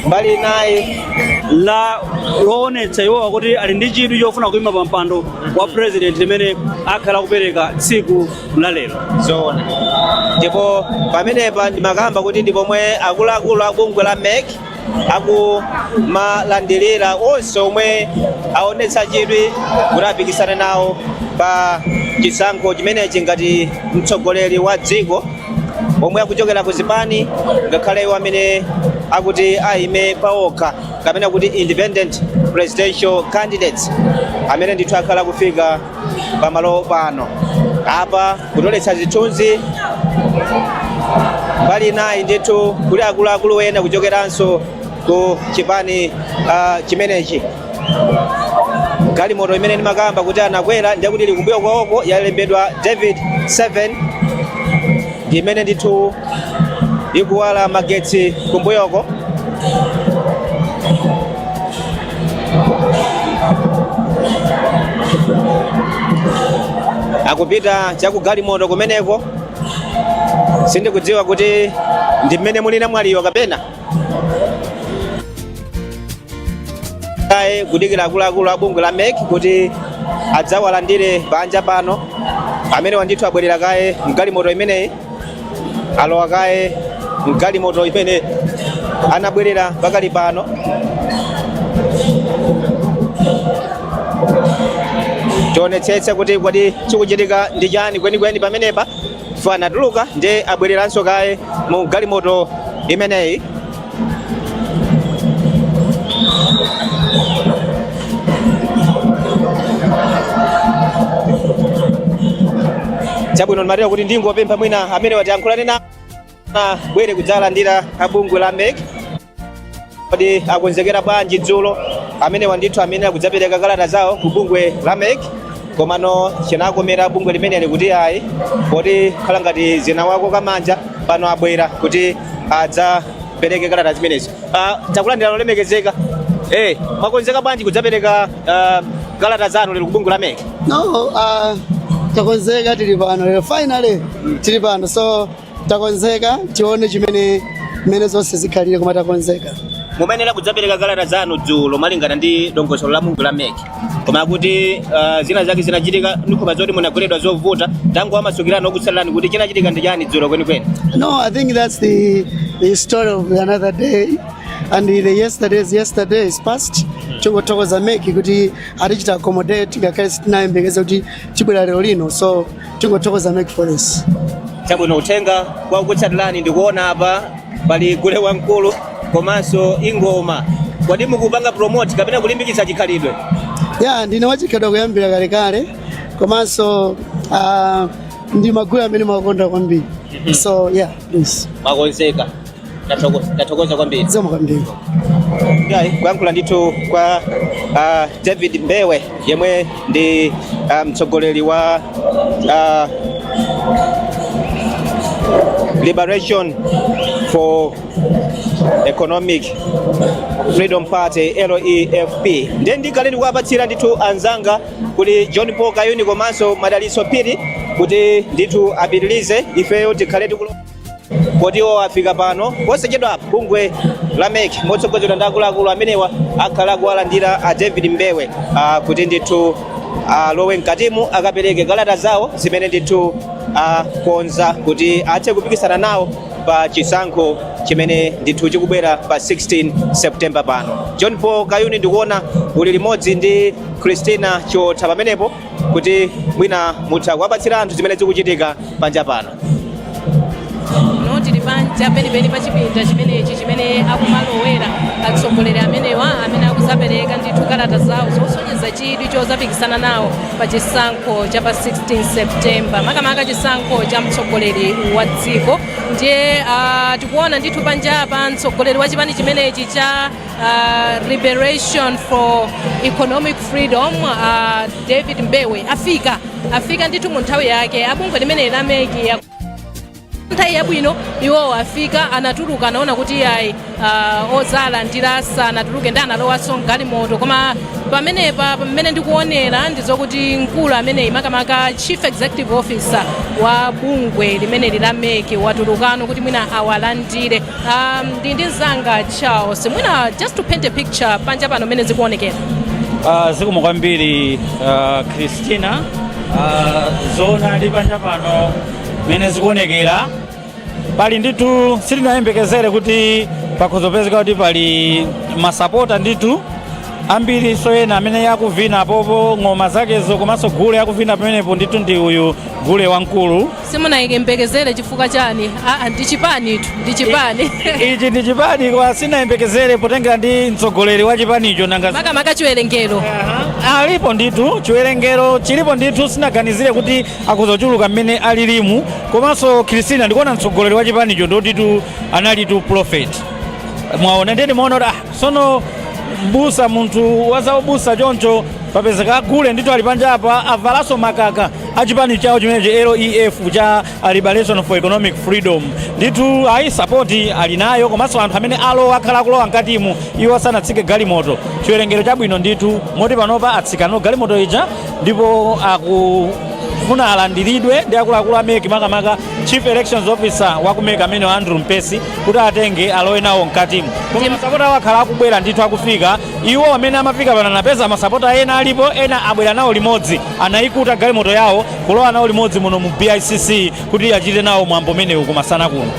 mbali naye la loonetsa iwowa kuti ali ndi chidwi chofuna kuyima pa mpando wa president limene akhala kupereka tsiku la lero. zoona ndipo pamenepa ndimakamba kuti ndi pomwe akuluakulu a bungwe la MEC akumalandirira onse omwe aonetsa chidwi kuti apikisane nawo pa chisankho chimenechi ngati mtsogoleri wa dziko omwe akuchokera ku zipani ngakhale iwo amene akuti aime paokha kapena kuti independent presidential candidates amene ndithu akhala kufika pamalo pano apa kutoletsa zithunzi mbali nayi ndithu kuti akuluakulu ena kuchokeranso ku chipani chimenechi. Galimoto imene ndimakamba kuti anakwera ndiye kuti ili kumbuyo kwawoko yalembedwa David 7 ndi imene ndithu ikuwala magetsi kumbuyoko. Akupita chaku galimoto kumeneko sindikudziwa kuti ndi mmene muli namwaliwa kapena kaye kudikira akuluakulu a bungwe la MEC kuti adzawalandire panja pano amene wandithu abwerera kaye mgalimoto imeneyi alowa kaye mgalimoto imene anabwerera pakali pano. Tionetsetse kuti kwadi chikuchitika ndi chani kwenikweni pamenepa fana tuluka ndi abwereranso kaye mu galimoto imeneyi. Chabwino ndimatera kuti ndingopempha mwina amene watiyankhulane na bwere kudzalandira abungwe la MEC kodi akonzekera bwanji dzulo amene wandithu amene akudzapereka kalata zawo ku bungwe la MEC komano chinakomera bungwe limeneli kuti ayi kodi khala ngati zina wako kamanja pano abwera kuti adzapereke kalata zimenezi. Takulandira lolemekezeka mwakonzeka bwanji kudzapereka kalata zanu lero ku bungwe la MEC? No, takonzeka tili pano lero finally tili pano so takonzeka tione chimene zonse zikhalire koma takonzeka. Mumenera kudzapereka kalata zanu dzulo malingana ndi dongosolo la bungwe la MEC koma kuti zina zake zinachitika ndikhoba zoti munagweredwa zovuta tangu amasukirana okutsalani kuti chinachitika ndi chani dzulo kwenikweni? No, I think that's the story of another day and the yesterday is past. Chongotokoza MEC kuti atichita accommodate ngakhale sitinayembekeza kuti tibwera lero lino so chongotokoza MEC for this. Chabwino uthenga kwa kutsatirani ndikuona apa pali gule wamkulu komanso ingoma kodi mukupanga promote kapena kulimbikitsa chikhalidwe? Yeah, ndine wachikhalidwe kuyambira kalekale komanso ndi magulu amene makonda kwambiri so yeah please makonzeka tathokoza kwambiri. Zoma kwambiri. Kuyankhula ndithu kwa David Mbewe yemwe ndi mtsogoleri wa Liberation for Economic Freedom Party LEFP. Ndiye ndikaleni kuwapatsira ndithu anzanga kuli John Paul Kayuni komanso Madaliso Piri kuti ndithu apitirize ifeyo tikhale kodiwo afika pano posachedwa bungwe la MEC motsogozedwa ndi akuluakulu amenewa akhala kuwalandira a David Mbewe kuti ndithu lowe mkatimu akapereke kalata zawo zimene ndithu konza kuti athe kupikisana nawo pa chisankho chimene ndithu chikubwera pa 16 September pano. John Paul Kayuni ndikuona uli limodzi ndi Christina Chotha pamenepo kuti mwina mutha kuwapatsira anthu zimene zikuchitika panja pano. Tili panja penipeni pa chipinda chimenechi chimene akumalowera atsogoleri amenewa amene akuzapereka ndithu kalata zawo zosonyeza chidwi chozapikisana nawo pa chisankho cha pa 16 September makamaka chisankho cha mtsogoleri wa dziko. Ndiye tikuona ndithu panja pa mtsogoleri wa chipani chimenechi cha Liberation for Economic Freedom David Mbewe afika ndithu mu nthawi yake abungwe limene la MEC nthawi yabwino iwo afika anatuluka anaona kuti ayi ozala ndilasa anatuluke ndi analowanso mgalimoto koma pamene ndikuonera ndizokuti mkulu ameneyi makamaka chief executive officer wa bungwe limene la MEC watulukano kuti mwina awalandire ndi mzanga Charles mwina just to paint a picture panja pano mene zikuonekera. Zikomo kwambiri Christina, zona ndi panja pano mene zikuonekera pali ndithu sitinayembekezere kuti pakhozopezeka kuti pali masapota ndithu ambiri soyena amene yakuvina popo ng'oma zakezo komanso gule yakuvina pamenepo ndithu ndi uyu gule wamkulu. Simunayembekezere chifukwa chani? Ndi chipani tu, ndi chipani. Ichi ndi chipani kwa sinayembekezere potengera ndi mtsogoleri wa chipanicho nanga makamaka chiwerengero. Alipo ndithu chiwerengero chilipo ndithu sinaganizire kuti akuzochuluka mmene alilimu komanso Christina ndikuona mtsogoleri wa chipanicho ndotithu anali tu prophet. Mwaona ndeni muona sono mbusa munthu wazaubusa choncho papezeka gule ndithu ali panja apa avalaso makaka achipani chawo chimenechi LEF cha Liberation for Economic Freedom ndithu ayi sapoti ali nayo komanso anthu amene akhala kulowa mkatimu iwo sanatsike galimoto chiwerengero chabwino ndithu moti panopa atsikano galimoto ija ndipo akufuna alandiridwe ndi akuluakulu a MEC makamaka chief elections officer wa ku MEC amene Andrew Mpesi kuti atenge alowe nawo mkatimu koma masapota wakhala akubwera ndithu akufika iwo amene amafika pano anapeza masapota ena alipo ena abwera nawo limodzi anayikuta galimoto yawo kulowa nawo limodzi muno mu BICC kuti achite nawo mwambo umenewu kumasana kuno.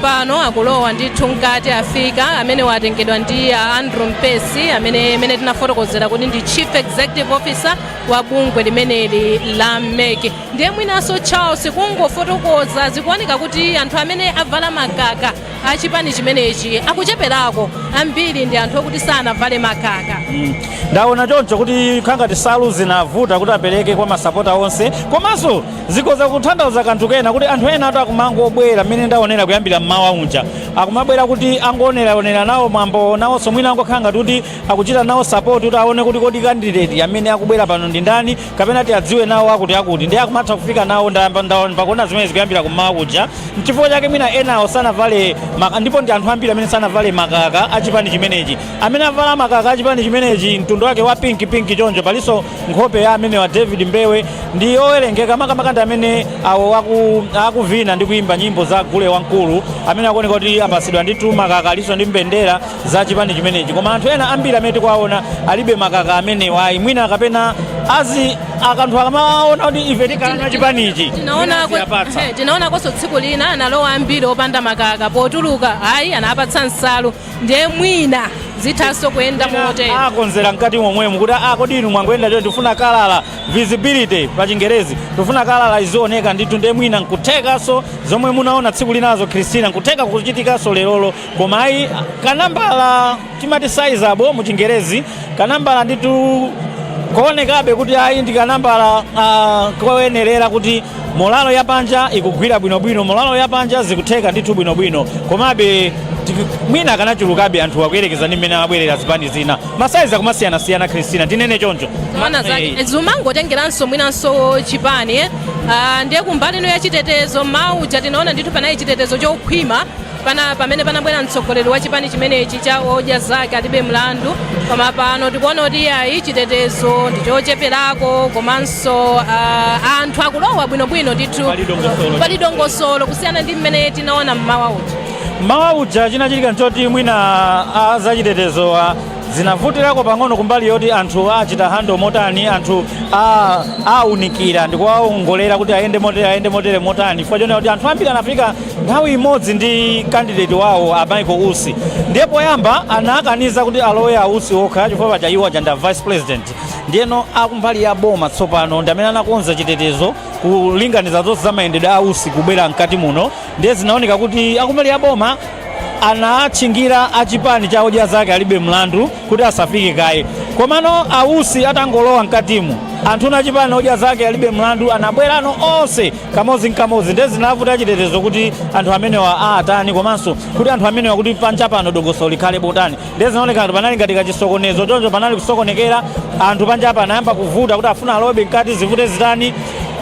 Pano akulowa ndithu mkati afika amene watengedwa ndi Andrew Mpesi amene tinafotokozera kuti ndi chief executive officer wa bungwe limeneli la MEC. Ndiye mwinaso Charles kungofotokoza zikuoneka kuti anthu amene avala makaka achipani chimenechi akucheperako ambiri ndi anthu okuti sanavale makaka. Ndaona choncho kuti khangati salu zinavuta kuti apereke kwa masapota onse komanso zikoza kutanthauza kanthu kena kuti anthu ena akumangobwera mmene ndaonera kuyambira mmawa unja akumabwera kuti angoonera nawo mwambo nawonso mwina angokhanga kuti akuchita nawo support kuti aone kuti kodi candidate amene akubwera pano ndi ndani kapena ti adziwe nawo akuti ndiye akumatha kufika nawo ndaomba kuona zimene zikuyambira kummawa kuja chifukwa chake mwina enawo sanavale ndipo ndi anthu ambiri amene sanavale makaka achipani chimenechi amene avala makaka achipani chimenechi mtundu wake wa pinki choncho palinso nkhope ya amene wa David Mbewe ndi owerengeka makamaka ndi amene awo akuvina ndi kuimba nyimbo za gule wamkulu amene akuoneka kuti apasidwa ndithu makaka aliso ndi mbendera za chipani chimenechi koma anthu ena ambiri amene tikuwaona alibe makaka amene wayi mwina kapena akanthu akamaona kuti ife tikana chipanichi tinaona koso tsiku lina analowa ambiri opanda makaka potuluka ayi anapatsa nsalu ndiye mwina zithaso kuyenda mote akonzera mkati momwemo kuti kodi inu mwangoyenda choncho tifuna kalala visibility pa Chingerezi tifuna kalala izioneka ndithu ndiye mwina nkuthekaso zomwe munaona tsiku linazo Christina nkutheka kuchitikaso lerolo koma ayi kanambala timati sizable mu Chingerezi kanambala ndithu koonekabe kuti ayi ndi kanambala koyenerera kuti molalo yapanja ikugwira bwinobwino molalo yapanja zikutheka ndithu bwinobwino komabe mwina akanachulukabe anthu akuyerekeza ndi mmene amabwerera zipani zina masaizi akumasiyana Christina tinene choncho zumangotengeranso mwinanso chipani ndiye kumbali ino ya chitetezo mauja tinaona ndithu panali chitetezo chokhwima pamene panabwera mtsogoleri wa chipani chimenechi cha odya zake alibe mlandu koma pano tikuona kuti ayi chitetezo ndichocheperako komanso anthu akulowa bwinobwino ndithu pali dongosolo kusiyana ndi mmene tinaona mmawa uja chinachitika nchoti mwina zachitetezo zinavutirako pang'ono kumbali yoti anthu achita hando motani anthu aunikira ndikuwaongolera kuti ayende motere motani chifukwa chonena kuti anthu ambiri anafika nthawi imodzi ndi candidate wawo Michael Usi ndiye poyamba anakaniza kuti alowe Usi okha chifukwa paja iwo ajanda vice president ndiyeno akumbali ya boma tsopano ndi amene anakonza chitetezo kulinganiza zonse za mayendedwe a Usi kubwera mkati muno ndiye zinaoneka kuti akumbali ya boma anachingira achipani cha odya zake alibe mlandu kuti asafike kaye komano Usi atangolowa mkatimu anthu na chipani odya zake alibe mlandu anabwerano onse kamodzi ndiye zinavuta chitetezo kuti anthu amenewa atani komanso kuti anthu amenewa kuti panja pano dongosolo likhale botani ndiye zinaoneka kuti panali ngati kachisokonezo choncho panali kusokonekera anthu panja apa anayamba kuvuta kuti afuna alobe mkati zivute zitani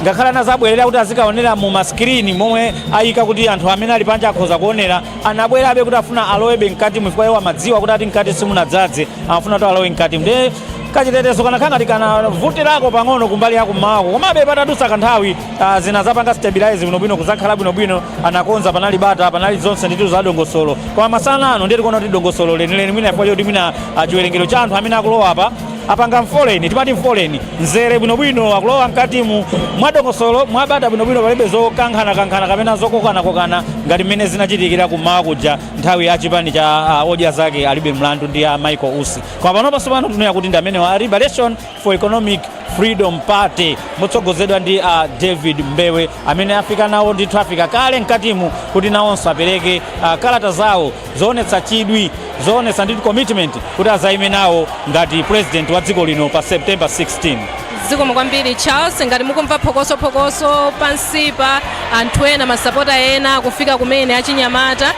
ngakhale anazabwerera kuti azikaonera mu maskirini momwe ayika kuti anthu amene ali panja akhoza kuonera, anabwerabe kuti afuna alowebe mkati mufika iwo amadziwa kuti ati mkati simunadzadze, amafuna kuti alowe mkati. Ndiye kachitetezo kanakhala tikanavutirako pang'ono kumbali ya kumawako, komabe patadutsa kanthawi zina zapanga stabilize bwinobwino kuzakhala bwinobwino, anakonza panali bata panali zonse nditu za dongosolo. Koma masana ano ndiye tikuona kuti dongosolo lenileni mwina ifo choti mwina chiwerengero cha anthu amene akulowa apa apanga mfoleni, timati mfoleni nzere bwinobwino akulowa mkati mwa dongosolo mwabata bwinobwino, palibe zokankhana kapena zokokana ngati mmene zinachitikira kummawa kuja nthawi ya chipani cha odya zake alibe mlandu ndi ya Michael Usi. Koma panopanso pano tikuona kuti ndi amene wa Liberation for Economic Freedom Party motsogozedwa ndi David Mbewe amene afika nawo ndi traffic kale mkatimu kuti nawonso apereke kalata zawo zoonetsa chidwi, zoonetsa ndi commitment kuti azayime nawo ngati president wa dziko lino pa September 16. Zikomo kwambiri Charles, ngati mukumva phokoso pansipa anthu ena masapota ena kufika kumene achinyamata,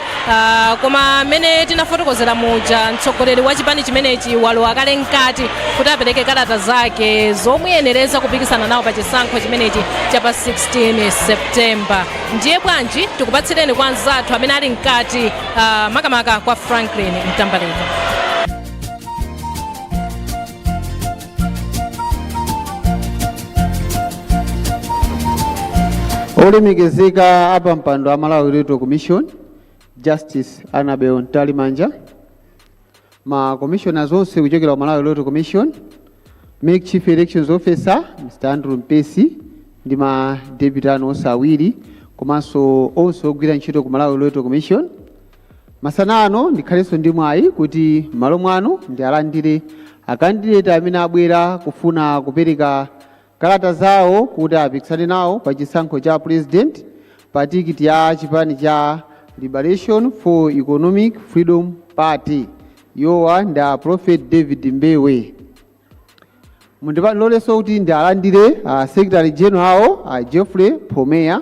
koma amene tinafotokozera muja mtsogoleri wa chipani chimenechi walowa kale mkati kuti apereke kalata zake zomwenereza kupikisana nawo pa chisankho chimenechi cha pa 16 September. Ndiye bwanji tikupatsireni kwa anzathu amene ali mkati, makamaka kwa Franklin Mtambalika. Olemekezeka apa mpando wa Malawi Electoral Commission Justice Annabel Ntalimanja, ma commissioners onse kuchokera Malawi Electoral Commission, make chief elections officer Mr. Andrew Mpesi ndi ma deputy onse awiri komanso onse ogwira ntchito ku Malawi Electoral Commission. Masana ano ndikhalenso ndi mwayi kuti malo mwano ndi alandire akandidate amene abwera kufuna kupereka kalata zawo kuti apikisane nawo pa chisankho cha president pa tikiti ya chipani cha Liberation for Economic Freedom Party yowa nda Prophet David Mbewe. Mundiloleso kuti ndi alandire Secretary General Geoffrey Pomea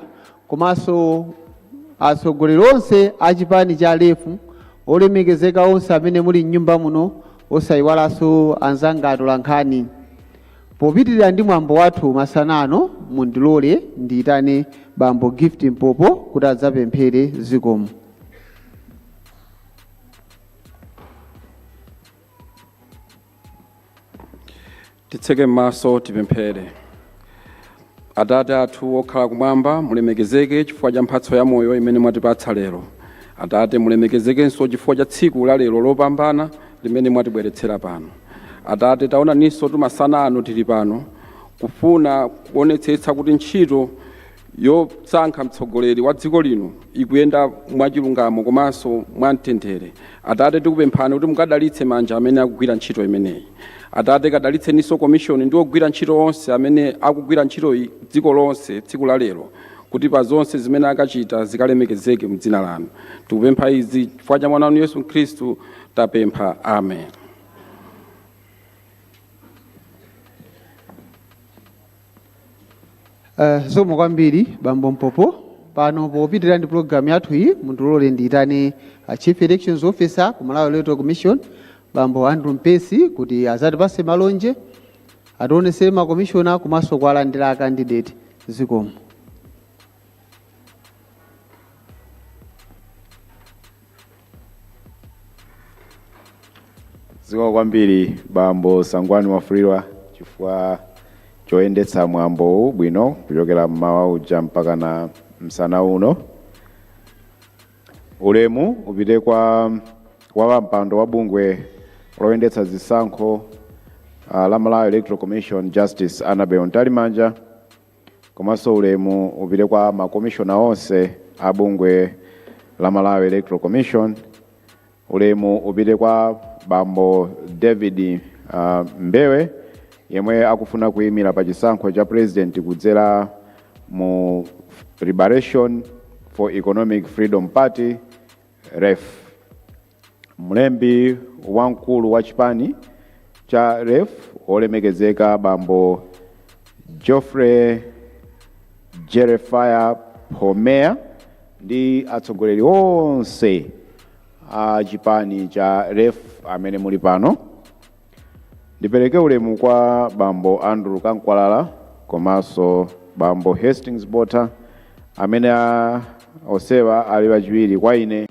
komanso atsogoleri onse a chipani cha lefu olemekezeka onse amene muli mnyumba muno, osayiwalanso anzanga atolankhani. Popitirira ndi mwambo wathu masanano mundilole ndiyitane Bambo Gift Mpopo kuti adzapemphere zikomo. Titseke maso tipemphere. Atate athu okhala kumwamba, mulemekezeke chifukwa cha mphatso ya moyo imene mwatipatsa lero. Atate mulemekezekenso chifukwa cha tsiku la lero lopambana limene mwatibweretsera pano. Atate taona ninso tumasana ano tili pano kufuna kuonetsetsa kuti ntchito yosankha mtsogoleri wa dziko lino ikuyenda mwachilungamo komanso mwamtendere. Atate tikupemphani kuti mukadalitse manja amene akugwira ntchito imeneyi. Atate kadalitse ninso commission ndi ogwira ntchito onse amene akugwira ntchito dziko lonse tsiku la lero kuti pa zonse zimene akachita zikalemekezeke m'dzina lanu. Tikupempha izi chifukwa cha mwana wanu Yesu Khristu tapempha, amen. Zikomo kwambiri Bambo Mpopo. Pano popitirira ndi program yathu iyi mundilole ndiyitane Chief Elections Officer ku Malawi Electoral Commission Bambo Andrew Mpesi kuti azatipase malonje ationesere ma commissioner komanso kuwalandira candidate. Zikomo. Zikomo kwambiri Bambo Sangwani Wafulirwa chifukwa choyendetsa mwambo bwino kuchokera mmawa uja mpaka na msana uno. Ulemu upite kwa mpando wa bungwe loyendetsa zisankho la Malawi Electoral Commission Justice Annabel Ntalimanja, komanso ulemu upite kwa makomishona onse a bungwe la Malawi Electoral Commission. Ulemu upite kwa Bambo David Mbewe yemwe akufuna kuyimira pa chisankho cha president kudzera mu Liberation for Economic Freedom Party REF. Mlembi wamkulu wa chipani cha REF olemekezeka Bambo Geoffrey Jeremiah Pomea ndi atsogoleri onse a chipani cha REF amene muli pano. Ndipereke ulemu kwa Bambo Andrew Kankwalala komanso bambo Hastings Bota amene osewa ali wachiwiri kwa ine.